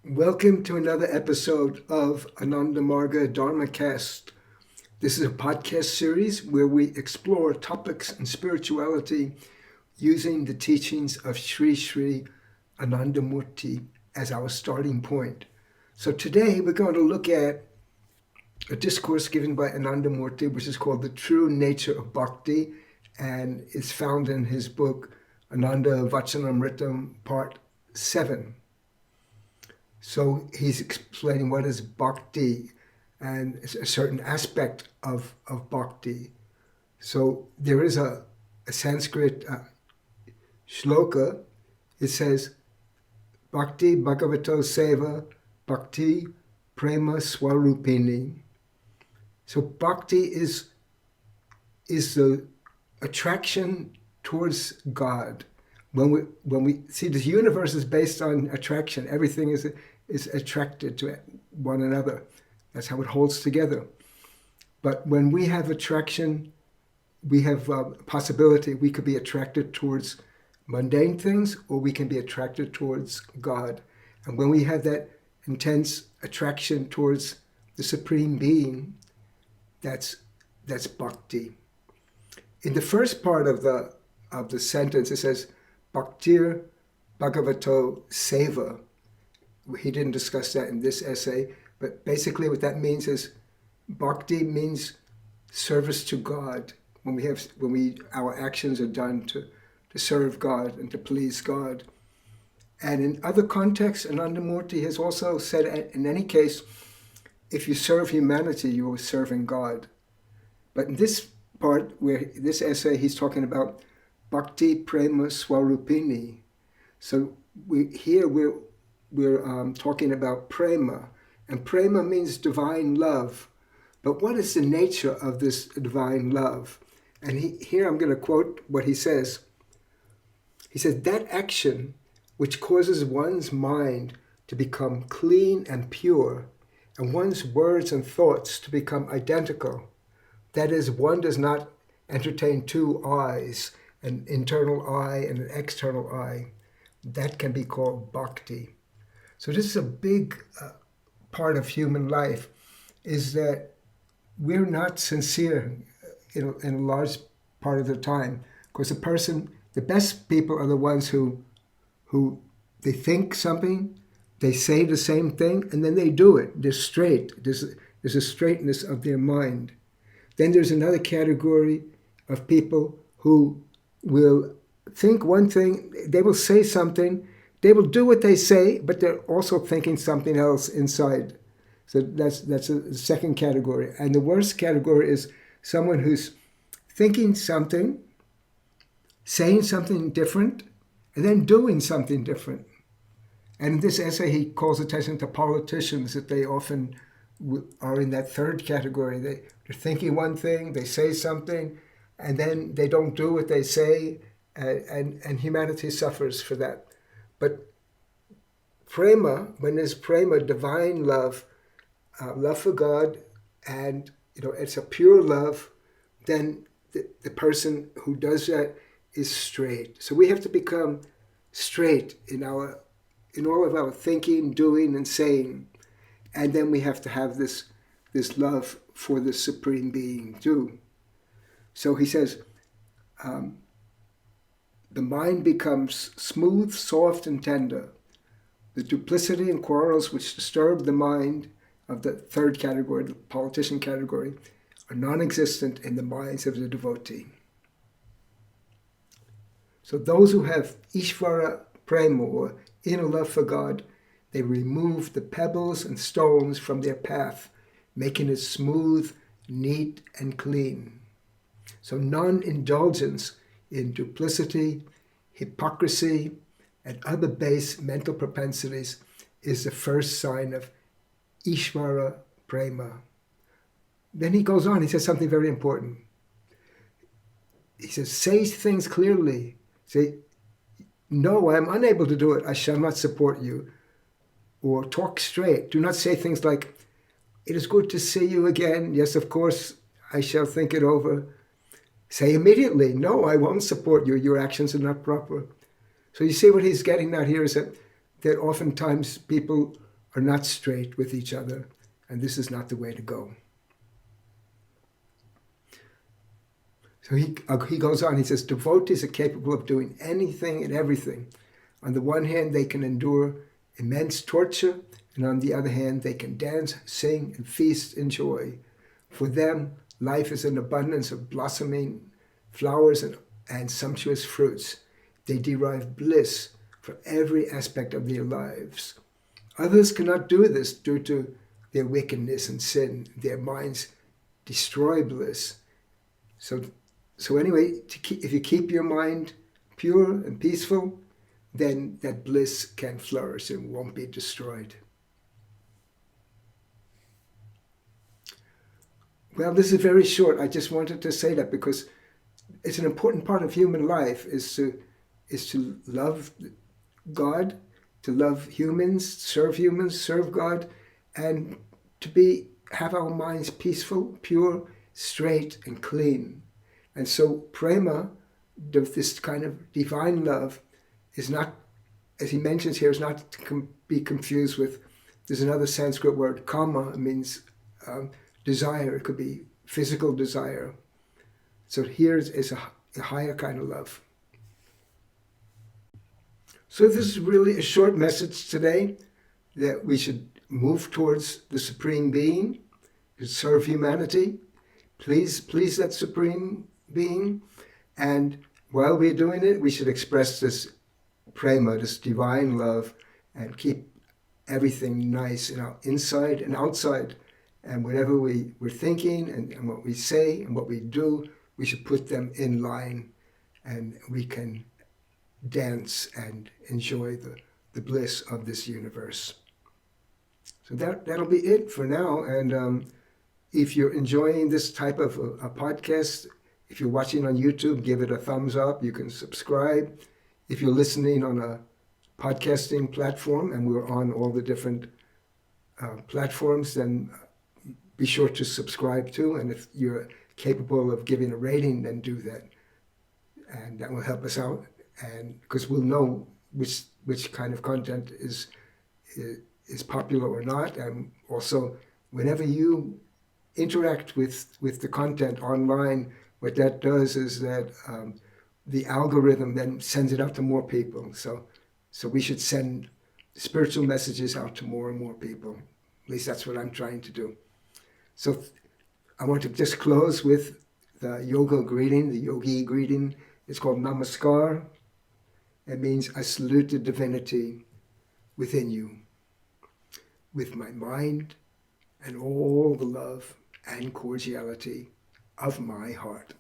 Welcome to another episode of Ananda Marga Dharmacast. This is a podcast series where we explore topics in spirituality using the teachings of Shrii Shrii Anandamurti as our starting point. So today we're going to look at a discourse given by Anandamurti, which is called The True Nature of Bhakti, and is found in his book Ananda Vacanamrtam, Part 7. So he's explaining what is bhakti and a certain aspect of bhakti. So there is a Sanskrit shloka. It says, Bhakti Bhagavato Seva Bhakti Prema Swarupini. So bhakti is the attraction towards God. When we see the universe is based on attraction, everything is attracted to one another. That's how it holds together. But when we have attraction, we have possibility. We could be attracted towards mundane things, or we can be attracted towards God. And when we have that intense attraction towards the Supreme Being, that's bhakti. In the first part of the sentence, it says, Bhaktir Bhagavato Seva. He didn't discuss that in this essay, but basically what that means is bhakti means service to God. When our actions are done to serve God and to please God. And in other contexts, Anandamurti has also said, in any case, if you serve humanity, you are serving God. But in this part, where this essay, he's talking about Bhakti Prema Swarupini. So we're talking about prema, and prema means divine love. But what is the nature of this divine love? And here I'm going to quote what he says. He says, that action which causes one's mind to become clean and pure, and one's words and thoughts to become identical. That is, one does not entertain two eyes, an internal eye and an external eye. That can be called bhakti. So this is a big part of human life, is that we're not sincere in a large part of the time. Because the best people are the ones who they think something, they say the same thing, and then they do it. They're straight. There's a straightness of their mind. Then there's another category of people who will think one thing, they will say something, they will do what they say, but they're also thinking something else inside. So that's a second category. And the worst category is someone who's thinking something, saying something different, and then doing something different. And in this essay, he calls attention to politicians, that they often are in that third category. They're thinking one thing, they say something, and then they don't do what they say, and humanity suffers for that. But prema, when there's prema, divine love, love for God, and it's a pure love, then the person who does that is straight. So we have to become straight in all of our thinking, doing, and saying, and then we have to have this love for the Supreme Being too. So he says, the mind becomes smooth, soft, and tender. The duplicity and quarrels which disturb the mind of the third category, the politician category, are non-existent in the minds of the devotee. So those who have Ishvara Prema, or inner love for God, they remove the pebbles and stones from their path, making it smooth, neat, and clean. So non-indulgence in duplicity, hypocrisy, and other base mental propensities is the first sign of Ishvara Prema. Then he goes on, he says something very important. He says, say things clearly. Say, no, I am unable to do it. I shall not support you. Or talk straight. Do not say things like, it is good to see you again. Yes, of course, I shall think it over. Say immediately, no, I won't support you. Your actions are not proper. So you see what he's getting at here is that oftentimes people are not straight with each other, and this is not the way to go. So he goes on, he says, devotees are capable of doing anything and everything. On the one hand, they can endure immense torture, and on the other hand, they can dance, sing, and feast in joy. For them, life is an abundance of blossoming flowers and sumptuous fruits. They derive bliss from every aspect of their lives. Others cannot do this due to their wickedness and sin. Their minds destroy bliss. So anyway, if you keep your mind pure and peaceful, then that bliss can flourish and won't be destroyed. Well, this is very short. I just wanted to say that because it's an important part of human life is to love God, to love humans, serve God, and to have our minds peaceful, pure, straight, and clean. And so prema, this kind of divine love, is not, as he mentions here, is not to be confused with, there's another Sanskrit word, kama, it means desire. It could be physical desire. So here is a higher kind of love. So this is really a short message today, that we should move towards the Supreme Being, to serve humanity, please that Supreme Being, and while we're doing it, we should express this prema, this divine love, and keep everything nice, inside and outside. And whatever we're thinking and what we say and what we do, we should put them in line, and we can dance and enjoy the bliss of this universe. So that'll be it for now. And if you're enjoying this type of a podcast, if you're watching on YouTube, give it a thumbs up. You can subscribe. If you're listening on a podcasting platform, and we're on all the different platforms, then be sure to subscribe too. And if you're capable of giving a rating, then do that. And that will help us out. And because we'll know which kind of content is popular or not. And also, whenever you interact with the content online, what that does is that the algorithm then sends it out to more people. So we should send spiritual messages out to more and more people. At least that's what I'm trying to do. So I want to just close with the yoga greeting, the yogi greeting. It's called Namaskar. It means I salute the divinity within you with my mind and all the love and cordiality of my heart.